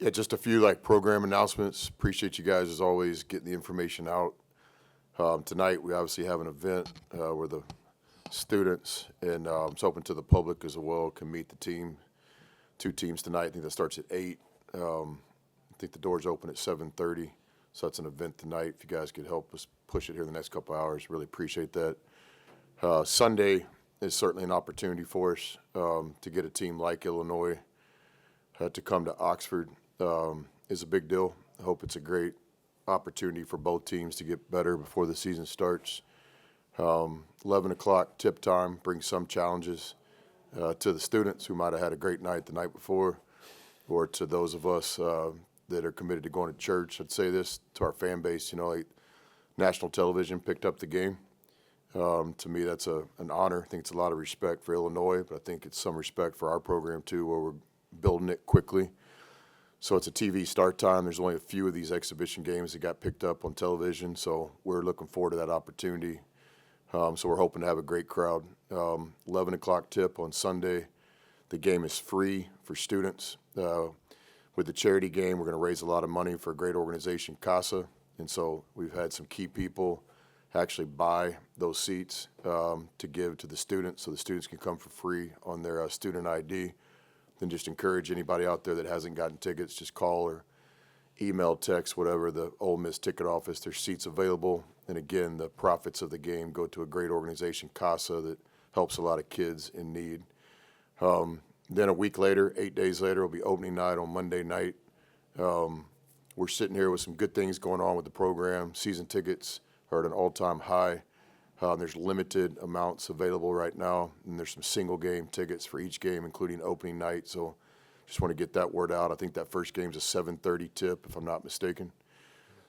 Yeah, just a few program announcements. Appreciate you guys as always getting the information out. Tonight we obviously have an event where the students and it's open to the public as well can meet the team. Two teams tonight. I think that starts at 8. I think the doors open at 7:30. So that's an event tonight. If you guys could help us push it here in the next couple hours, really appreciate that. Sunday is certainly an opportunity for us to get a team like Illinois to come to Oxford is a big deal. I hope it's a great opportunity for both teams to get better before the season starts. 11 o'clock tip time brings some challenges to the students who might have had a great night the night before, or to those of us that are committed to going to church. I'd say this to our fan base, national television picked up the game. To me, that's an honor. I think it's a lot of respect for Illinois, but I think it's some respect for our program too, where we're building it quickly. So it's a TV start time. There's only a few of these exhibition games that got picked up on television, so we're looking forward to that opportunity. So we're hoping to have a great crowd. 11 o'clock tip on Sunday. The game is free for students. With the charity game, we're going to raise a lot of money for a great organization, CASA, and so we've had some key people actually buy those seats to give to the students, so the students can come for free on their student ID. Then just encourage anybody out there that hasn't gotten tickets, just call or email, text, whatever, the Ole Miss ticket office. There's seats available. And again, the profits of the game go to a great organization, CASA, that helps a lot of kids in need. Then a week later, 8 days later, will be opening night on Monday night. We're sitting here with some good things going on with the program. Season tickets are at an all-time high. There's limited amounts available right now, and there's some single-game tickets for each game, including opening night. So just want to get that word out. I think that first game's a 7:30 tip, if I'm not mistaken.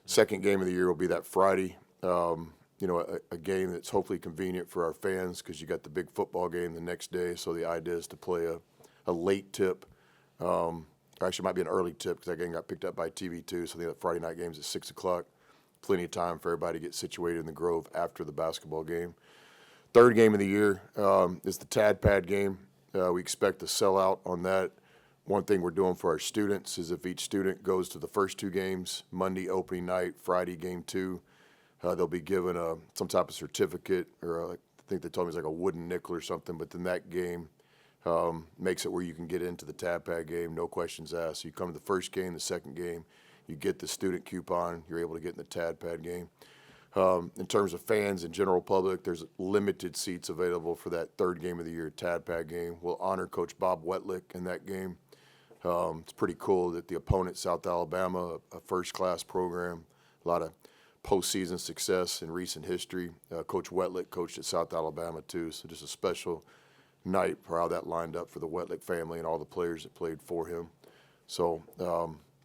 Second game of the year will be that Friday. A game that's hopefully convenient for our fans because you got the big football game the next day. So the idea is to play a late tip. Actually, it might be an early tip because that game got picked up by TV2. So the Friday night game's at 6 o'clock. Plenty of time for everybody to get situated in the Grove after the basketball game. Third game of the year is the Tad Pad game. We expect to sell out on that. One thing we're doing for our students is if each student goes to the first two games, Monday opening night, Friday game 2, they'll be given some type of certificate, or I think they told me it's like a wooden nickel or something, but then that game makes it where you can get into the Tad Pad game, no questions asked. So you come to the first game, the second game, you get the student coupon, you're able to get in the Tad Pad game. In terms of fans and general public, there's limited seats available for that third game of the year, Tad Pad game. We'll honor Coach Bob Wetlick in that game. It's pretty cool that the opponent, South Alabama, a first-class program, a lot of postseason success in recent history. Coach Wetlick coached at South Alabama too, so just a special night for how that lined up for the Wetlick family and all the players that played for him. So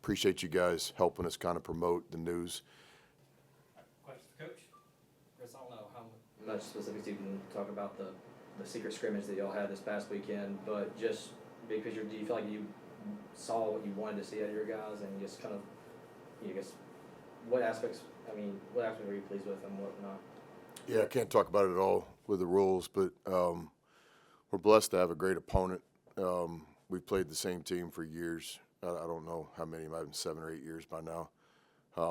appreciate you guys helping us kind of promote the news. Questions, Coach? Chris, I don't know how much specifics you can talk about the secret scrimmage that y'all had this past weekend, but just because do you feel like you saw what you wanted to see out of your guys, and just kind of, what aspects were you pleased with and what not? Yeah, I can't talk about it at all with the rules, but we're blessed to have a great opponent. We've played the same team for years. I don't know how many, might have been 7 or 8 years by now.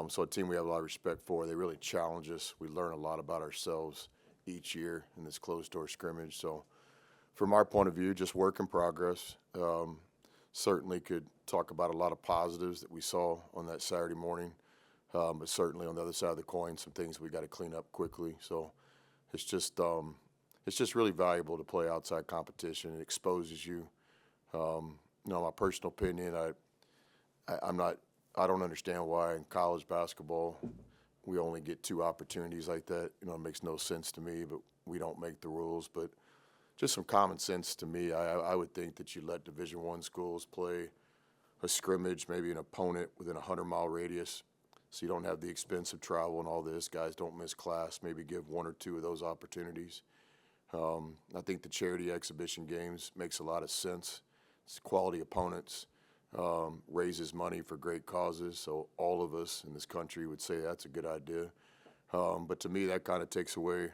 So a team we have a lot of respect for. They really challenge us. We learn a lot about ourselves each year in this closed-door scrimmage. So from our point of view, just work in progress. Certainly could talk about a lot of positives that we saw on that Saturday morning, but certainly on the other side of the coin, some things we got to clean up quickly. So it's just really valuable to play outside competition. It exposes you. My personal opinion, I don't understand why in college basketball we only get 2 opportunities like that. It makes no sense to me, but we don't make the rules. But just some common sense to me. I would think that you let Division I schools play a scrimmage, maybe an opponent within a 100-mile radius, so you don't have the expense of travel and all this. Guys don't miss class. Maybe give 1 or 2 of those opportunities. I think the charity exhibition games makes a lot of sense. It's quality opponents, raises money for great causes, so all of us in this country would say that's a good idea. But to me, that kind of takes away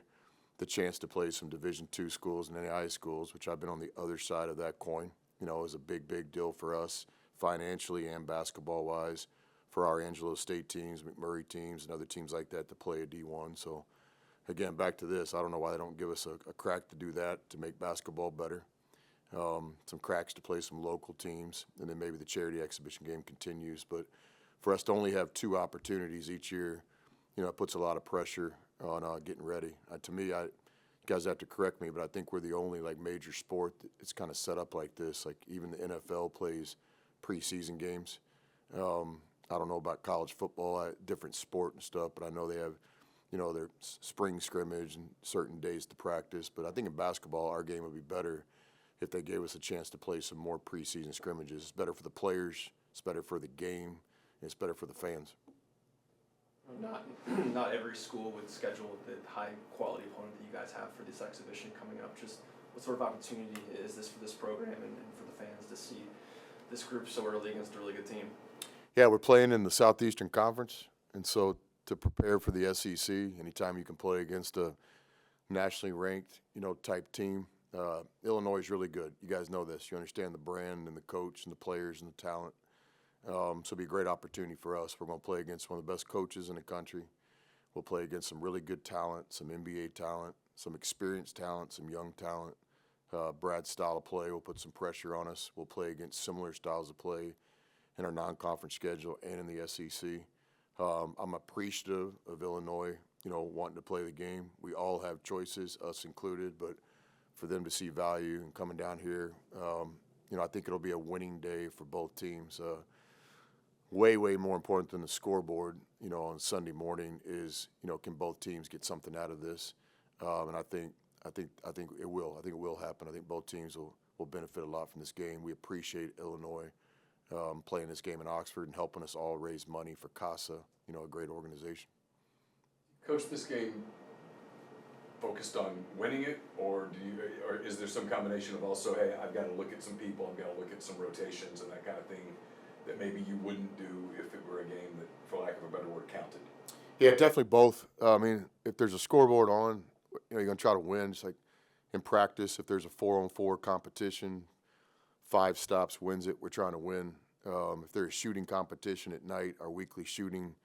the chance to play some Division II schools and NAIA schools, which I've been on the other side of that coin. Is a big, big deal for us financially and basketball-wise for our Angelo State teams, McMurray teams, and other teams like that to play a D1. So, again, back to this, I don't know why they don't give us a crack to do that to make basketball better. Some cracks to play some local teams, and then maybe the charity exhibition game continues. But for us to only have 2 opportunities each year, it puts a lot of pressure on getting ready. To me, you guys have to correct me, but I think we're the only major sport that's kind of set up like this. Like even the NFL plays preseason games. I don't know about college football, different sport and stuff, but I know they have, their spring scrimmage and certain days to practice. But I think in basketball, our game would be better if they gave us a chance to play some more preseason scrimmages. It's better for the players, it's better for the game, and it's better for the fans. Not every school would schedule the high quality opponent that you guys have for this exhibition coming up. Just what sort of opportunity is this for this program and for the fans to see this group so early against a really good team? Yeah, we're playing in the Southeastern Conference, and so to prepare for the SEC, anytime you can play against a nationally ranked, type team, Illinois is really good. You guys know this. You understand the brand and the coach and the players and the talent. So it'll be a great opportunity for us. We're going to play against one of the best coaches in the country. We'll play against some really good talent, some NBA talent, some experienced talent, some young talent. Brad's style of play will put some pressure on us. We'll play against similar styles of play in our non-conference schedule and in the SEC. I'm appreciative of Illinois, wanting to play the game. We all have choices, us included, but for them to see value and coming down here, I think it'll be a winning day for both teams. Way more important than the scoreboard, on Sunday morning is, can both teams get something out of this? And I think it will. I think it will happen. I think both teams will benefit a lot from this game. We appreciate Illinois playing this game in Oxford and helping us all raise money for CASA, a great organization. Coach, this game focused on winning it, or is there some combination of also, hey, I've got to look at some people, I've got to look at some rotations and that kind of thing that maybe you wouldn't do if it were a game that, for lack of a better word, counted? Yeah, definitely both. I mean, if there's a scoreboard on, you're going to try to win. Just like in practice, if there's a 4-on-4 competition, 5 stops wins it, we're trying to win. If there's shooting competition at night, our weekly shooting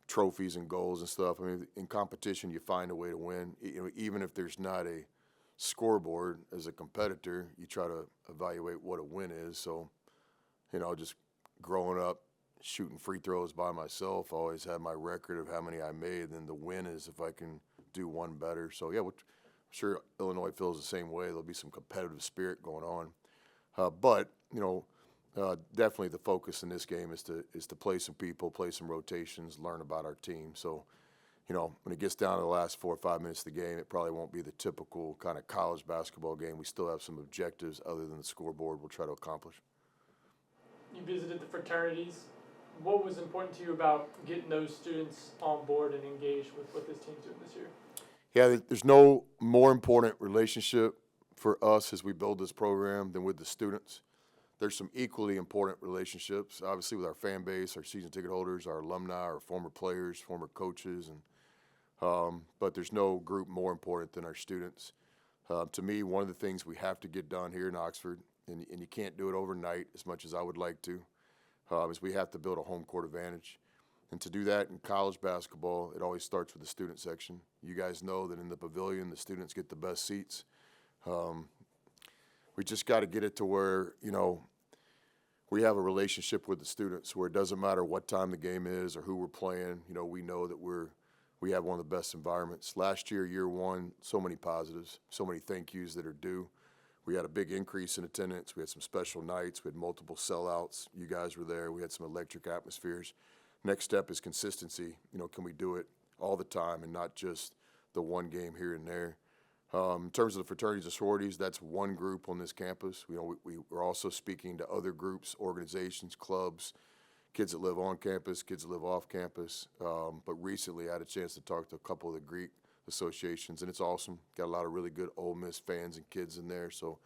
trophies and goals and stuff, I mean, in competition, you find a way to win. Even if there's not a scoreboard as a competitor, you try to evaluate what a win is. So, just growing up, shooting free throws by myself, I always had my record of how many I made. Then the win is if I can do one better. So, yeah, I'm sure Illinois feels the same way. There'll be some competitive spirit going on. But definitely the focus in this game is to play some people, play some rotations, learn about our team. So, when it gets down to the last 4 or 5 minutes of the game, it probably won't be the typical kind of college basketball game. We still have some objectives other than the scoreboard we'll try to accomplish. You visited the fraternities. What was important to you about getting those students on board and engaged with what this team's doing this year? Yeah, there's no more important relationship for us as we build this program than with the students. There's some equally important relationships, obviously, with our fan base, our season ticket holders, our alumni, our former players, former coaches, and but there's no group more important than our students. To me, one of the things we have to get done here in Oxford, and you can't do it overnight as much as I would like to, is we have to build a home court advantage. And to do that in college basketball, it always starts with the student section. You guys know that in the pavilion, the students get the best seats. We just got to get it to where, we have a relationship with the students where it doesn't matter what time the game is or who we're playing. We know that we have one of the best environments. Last year, year one, so many positives, so many thank yous that are due. We had a big increase in attendance. We had some special nights. We had multiple sellouts. You guys were there. We had some electric atmospheres. Next step is consistency. Can we do it all the time and not just the one game here and there? In terms of the fraternities and sororities, that's one group on this campus. We're also speaking to other groups, organizations, clubs, kids that live on campus, kids that live off campus. But recently I had a chance to talk to a couple of the Greek associations, and it's awesome. Got a lot of really good Ole Miss fans and kids in there. So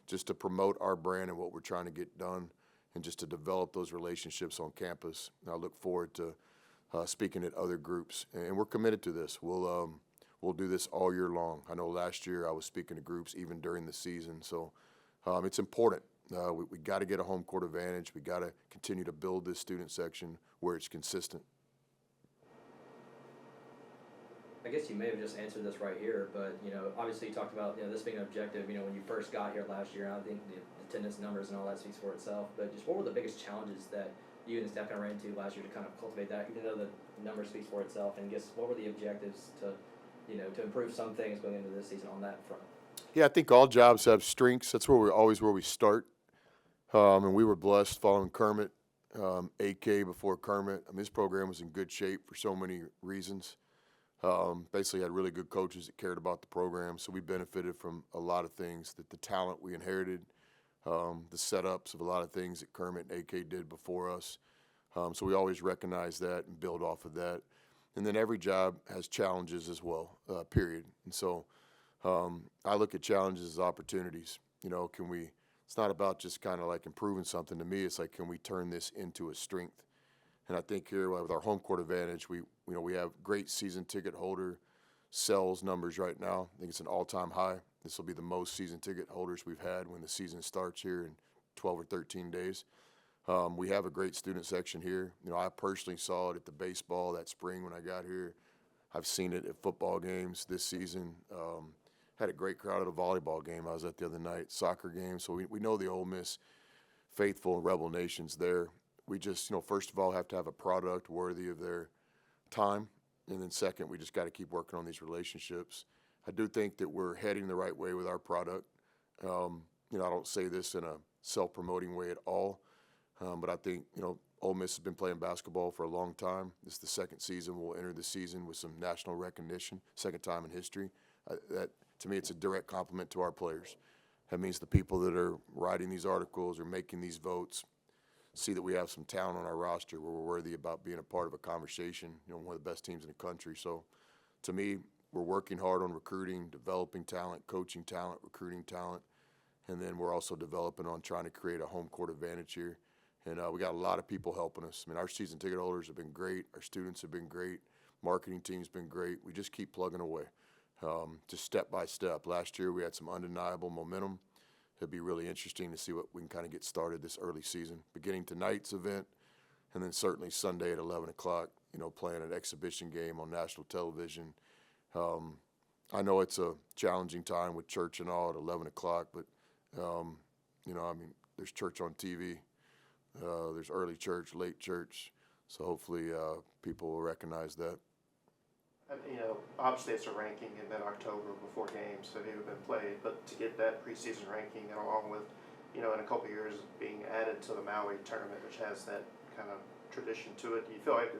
just to promote our brand and what we're trying to get done and just to develop those relationships on campus. And I look forward to speaking at other groups. And we're committed to this. We'll do this all year long. I know last year I was speaking to groups even during the season. So it's important. We got to get a home court advantage. We got to continue to build this student section where it's consistent. I guess you may have just answered this right here, but, obviously you talked about, this being an objective, when you first got here last year, and I think the attendance numbers and all that speaks for itself, but just what were the biggest challenges that you and the staff kind of ran into last year to kind of cultivate that, even though the number speaks for itself, and I guess what were the objectives to, to improve some things going into this season on that front? Yeah, I think all jobs have strengths. That's where we start. And we were blessed following Kermit, AK before Kermit. I mean, this program was in good shape for so many reasons. Basically had really good coaches that cared about the program, so we benefited from a lot of things, that the talent we inherited, the setups of a lot of things that Kermit and AK did before us. So we always recognize that and build off of that. And then every job has challenges as well, period. And so I look at challenges as opportunities. It's not about just kind of like improving something. To me, it's like, can we turn this into a strength? And I think here with our home court advantage, we have great season ticket holder sales numbers right now. I think it's an all-time high. This will be the most season ticket holders we've had when the season starts here in 12 or 13 days. We have a great student section here. I personally saw it at the baseball that spring when I got here. I've seen it at football games this season. Had a great crowd at a volleyball game I was at the other night, soccer game. So we know the Ole Miss faithful and Rebel Nation's there. We just, first of all, have to have a product worthy of their time. And then second, we just got to keep working on these relationships. I do think that we're heading the right way with our product. I don't say this in a self-promoting way at all, but I think, Ole Miss has been playing basketball for a long time. This is the second season. We'll enter the season with some national recognition, second time in history. That, to me, it's a direct compliment to our players. That means the people that are writing these articles or making these votes see that we have some talent on our roster where we're worthy about being a part of a conversation, one of the best teams in the country. So to me, we're working hard on recruiting, developing talent, coaching talent, recruiting talent, and then we're also developing on trying to create a home court advantage here. And we got a lot of people helping us. I mean, our season ticket holders have been great. Our students have been great. Marketing team's been great. We just keep plugging away, just step by step. Last year we had some undeniable momentum. It'll be really interesting to see what we can kind of get started this early season, beginning tonight's event, and then certainly Sunday at 11 o'clock, playing an exhibition game on national television. I know it's a challenging time with church and all at 11 o'clock, but, there's church on TV. There's early church, late church, so hopefully people will recognize that. Obviously it's a ranking in mid-October before games have even been played, but to get that preseason ranking along with, in a couple of years being added to the Maui tournament, which has that kind of tradition to it, do you feel like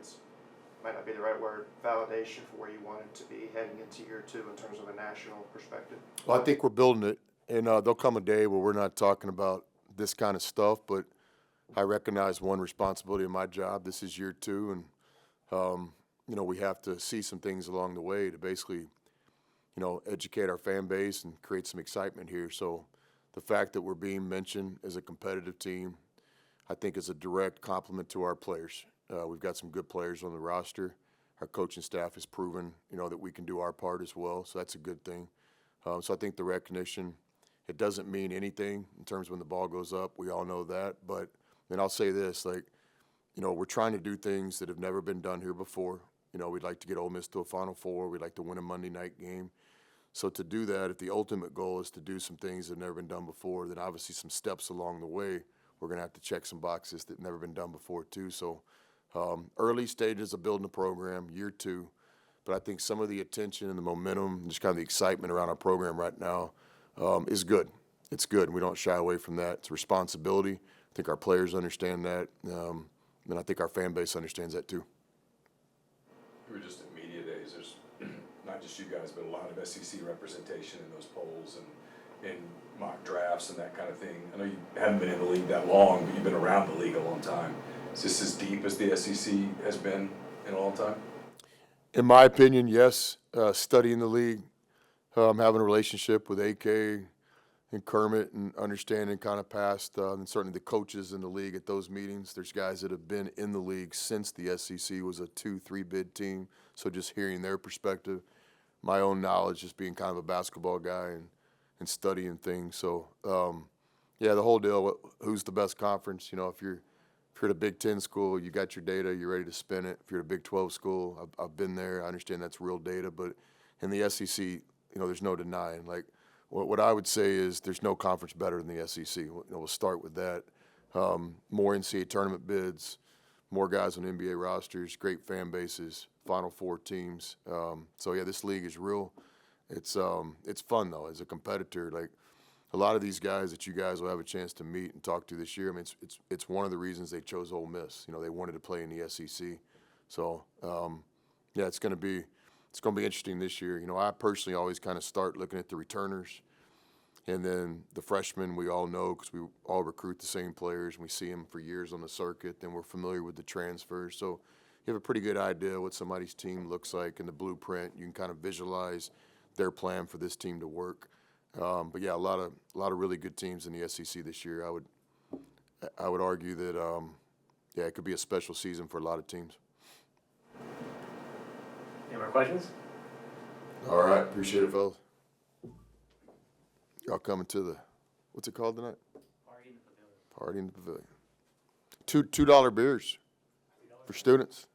might not be the right word, validation for where you want it to be heading into year two in terms of a national perspective? Well, I think we're building it, and there'll come a day where we're not talking about this kind of stuff, but I recognize one responsibility of my job. This is year two, and we have to see some things along the way to basically, educate our fan base and create some excitement here. So the fact that we're being mentioned as a competitive team, I think is a direct compliment to our players. We've got some good players on the roster. Our coaching staff has proven, that we can do our part as well. So that's a good thing. So I think the recognition, it doesn't mean anything in terms of when the ball goes up. We all know that. But then I'll say this, we're trying to do things that have never been done here before. We'd like to get Ole Miss to a Final Four. We'd like to win a Monday night game. So to do that, if the ultimate goal is to do some things that have never been done before, then obviously some steps along the way, we're going to have to check some boxes that have never been done before too. So early stages of building a program, year two. But I think some of the attention and the momentum, and just kind of the excitement around our program right now is good. It's good, and we don't shy away from that. It's a responsibility. I think our players understand that, and I think our fan base understands that too. We were just at media days. There's not just you guys, but a lot of SEC representation in those polls and in mock drafts and that kind of thing. I know you haven't been in the league that long, but you've been around the league a long time. Is this as deep as the SEC has been in a long time? In my opinion, yes. Studying the league, having a relationship with AK and Kermit and understanding kind of past, and certainly the coaches in the league at those meetings. There's guys that have been in the league since the SEC was a 2-3 bid team. So just hearing their perspective, my own knowledge, just being kind of a basketball guy and studying things. So Yeah, the whole deal. Who's the best conference? You know, if you're at a Big Ten school, you got your data, you're ready to spin it. If you're at a Big 12 school, I've been there. I understand that's real data, but in the SEC, you know, there's no denying. Like, what I would say is there's no conference better than the SEC. You know, we'll start with that. More NCAA tournament bids, more guys on NBA rosters, great fan bases, Final Four teams. So yeah, this league is real. It's fun though as a competitor. Like, a lot of these guys that you guys will have a chance to meet and talk to this year. I mean, it's one of the reasons they chose Ole Miss. You know, they wanted to play in the SEC. So yeah, it's going to be interesting this year. You know, I personally always kind of start looking at the returners, and then the freshmen we all know because we all recruit the same players and we see them for years on the circuit. Then we're familiar with the transfers, so you have a pretty good idea what somebody's team looks like in the blueprint. You can kind of visualize their plan for this team to work. But yeah, a lot of really good teams in the SEC this year. I would argue that yeah, it could be a special season for a lot of teams. Any more questions? All right, appreciate it, fellas. Y'all coming to the what's it called tonight? Party in the pavilion. Party in the pavilion. $2 beers for students.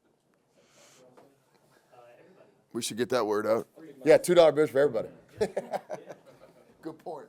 Everybody. We should get that word out. Yeah, $2 beers for everybody. Good point.